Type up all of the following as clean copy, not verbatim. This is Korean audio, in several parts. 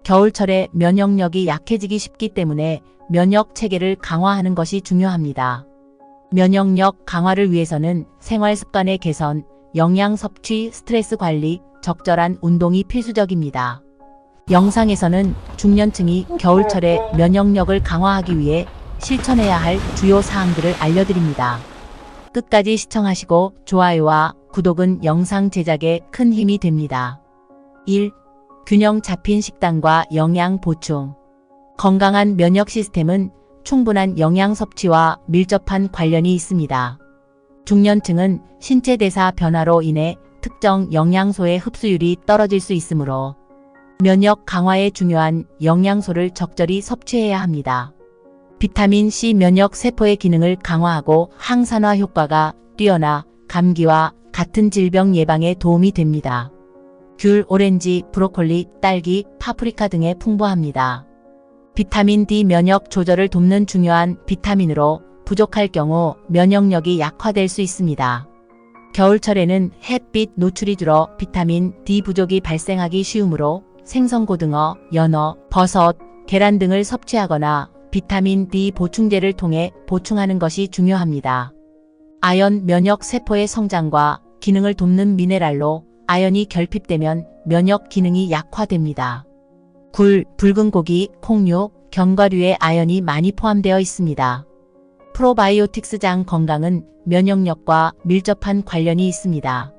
겨울철에 면역력이 약해지기 쉽기 때문에 면역 체계를 강화하는 것이 중요합니다. 면역력 강화를 위해서는 생활 습관의 개선, 영양 섭취, 스트레스 관리, 적절한 운동이 필수적입니다. 영상에서는 중년층이 겨울철에 면역력을 강화하기 위해 실천해야 할 주요 사항들을 알려드립니다. 끝까지 시청하시고 좋아요와 구독은 영상 제작에 큰 힘이 됩니다. 1. 균형 잡힌 식단과 영양 보충. 건강한 면역 시스템은 충분한 영양 섭취와 밀접한 관련이 있습니다. 중년층은 신체 대사 변화로 인해 특정 영양소의 흡수율이 떨어질 수 있으므로 면역 강화에 중요한 영양소를 적절히 섭취해야 합니다. 비타민 C 면역 세포의 기능을 강화하고 항산화 효과가 뛰어나 감기와 같은 질병 예방에 도움이 됩니다. 귤, 오렌지, 브로콜리, 딸기, 파프리카 등에 풍부합니다. 비타민 D 면역 조절을 돕는 중요한 비타민으로 부족할 경우 면역력이 약화될 수 있습니다. 겨울철에는 햇빛 노출이 줄어 비타민 D 부족이 발생하기 쉬우므로 생선고등어, 연어, 버섯, 계란 등을 섭취하거나 비타민 D 보충제를 통해 보충하는 것이 중요합니다. 아연 면역 세포의 성장과 기능을 돕는 미네랄로 아연이 결핍되면 면역 기능이 약화됩니다. 굴, 붉은 고기, 콩류, 견과류에 아연이 많이 포함되어 있습니다. 프로바이오틱스 장 건강은 면역력과 밀접한 관련이 있습니다.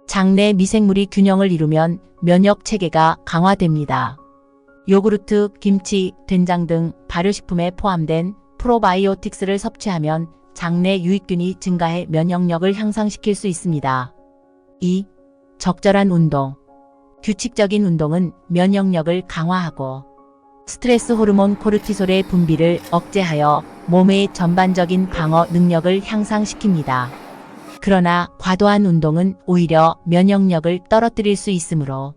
장 내 미생물이 균형을 이루면 면역 체계가 강화됩니다. 요구르트, 김치, 된장 등 발효식품에 포함된 프로바이오틱스를 섭취하면 장내 유익균이 증가해 면역력을 향상시킬 수 있습니다. 2. 적절한 운동. 규칙적인 운동은 면역력을 강화하고 스트레스 호르몬 코르티솔의 분비를 억제하여 몸의 전반적인 방어 능력을 향상시킵니다. 그러나 과도한 운동은 오히려 면역력을 떨어뜨릴 수 있으므로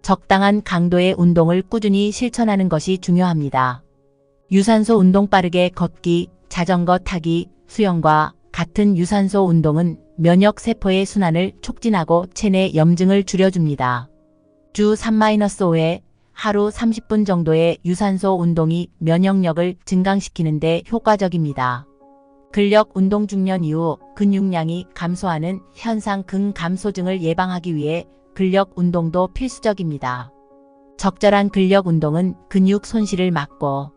적당한 강도의 운동을 꾸준히 실천하는 것이 중요합니다. 유산소 운동 빠르게 걷기, 자전거 타기, 수영과 같은 유산소 운동은 면역 세포의 순환을 촉진하고 체내 염증을 줄여줍니다. 주 3-5회 하루 30분 정도의 유산소 운동이 면역력을 증강시키는 데 효과적입니다. 근력 운동 중년 이후 근육량이 감소하는 현상 근감소증을 예방하기 위해 근력 운동도 필수적입니다. 적절한 근력 운동은 근육 손실을 막고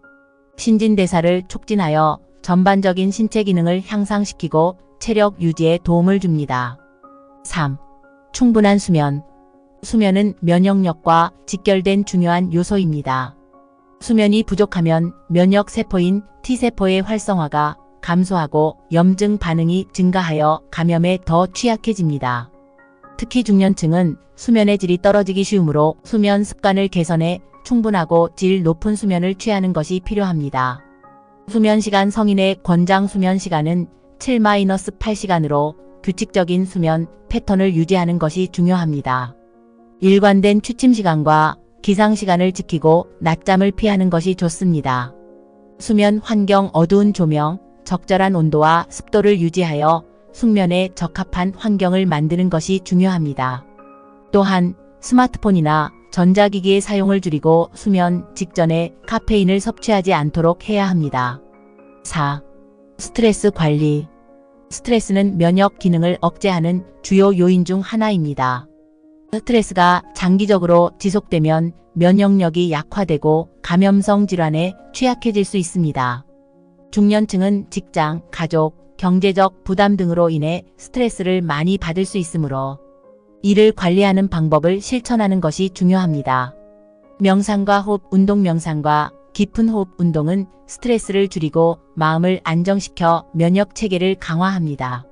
신진대사를 촉진하여 전반적인 신체 기능을 향상시키고 체력 유지에 도움을 줍니다. 3. 충분한 수면. 수면은 면역력과 직결된 중요한 요소입니다. 수면이 부족하면 면역 세포인 T세포의 활성화가 감소하고 염증 반응이 증가하여 감염에 더 취약해집니다. 특히 중년층은 수면의 질이 떨어지기 쉬우므로 수면 습관을 개선해 충분하고 질 높은 수면을 취하는 것이 필요합니다. 수면 시간. 성인의 권장 수면 시간은 7-8시간으로 규칙적인 수면 패턴을 유지하는 것이 중요합니다. 일관된 취침 시간과 기상 시간을 지키고 낮잠을 피하는 것이 좋습니다. 수면 환경. 어두운 조명, 적절한 온도와 습도를 유지하여 숙면에 적합한 환경을 만드는 것이 중요합니다. 또한 스마트폰이나 전자기기의 사용을 줄이고 수면 직전에 카페인을 섭취하지 않도록 해야 합니다. 4. 스트레스 관리. 스트레스는 면역 기능을 억제하는 주요 요인 중 하나입니다. 스트레스가 장기적으로 지속되면 면역력이 약화되고 감염성 질환에 취약해질 수 있습니다. 중년층은 직장, 가족, 경제적 부담 등으로 인해 스트레스를 많이 받을 수 있으므로 이를 관리하는 방법을 실천하는 것이 중요합니다. 명상과 호흡 운동. 명상과 깊은 호흡 운동은 스트레스를 줄이고 마음을 안정시켜 면역 체계를 강화합니다.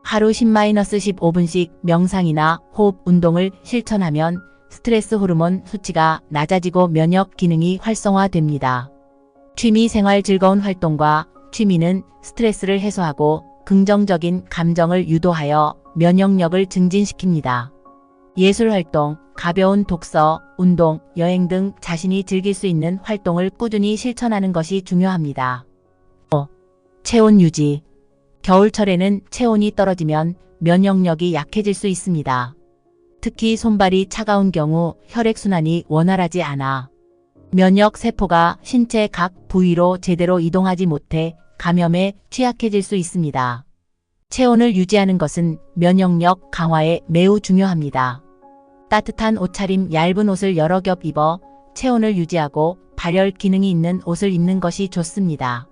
하루 10-15분씩 명상이나 호흡 운동을 실천하면 스트레스 호르몬 수치가 낮아지고 면역 기능이 활성화됩니다. 취미 생활. 즐거운 활동과 취미는 스트레스를 해소하고 긍정적인 감정을 유도하여 면역력을 증진시킵니다. 예술 활동, 가벼운 독서, 운동, 여행 등 자신이 즐길 수 있는 활동을 꾸준히 실천하는 것이 중요합니다. 5. 체온 유지. 겨울철에는 체온이 떨어지면 면역력이 약해질 수 있습니다. 특히 손발이 차가운 경우 혈액순환이 원활하지 않아 면역 세포가 신체 각 부위로 제대로 이동하지 못해 감염에 취약해질 수 있습니다. 체온을 유지하는 것은 면역력 강화에 매우 중요합니다. 따뜻한 옷차림, 얇은 옷을 여러 겹 입어 체온을 유지하고 발열 기능이 있는 옷을 입는 것이 좋습니다.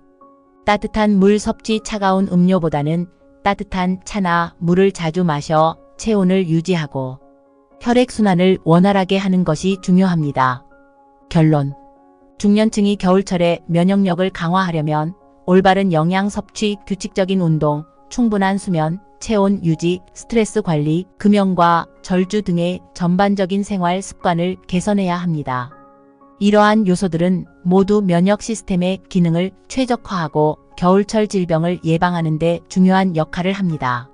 따뜻한 물 섭취, 차가운 음료보다는 따뜻한 차나 물을 자주 마셔 체온을 유지하고 혈액순환을 원활하게 하는 것이 중요합니다. 결론. 중년층이 겨울철에 면역력을 강화하려면 올바른 영양 섭취, 규칙적인 운동, 충분한 수면, 체온 유지, 스트레스 관리, 금연과 절주 등의 전반적인 생활 습관을 개선해야 합니다. 이러한 요소들은 모두 면역 시스템의 기능을 최적화하고 겨울철 질병을 예방하는 데 중요한 역할을 합니다.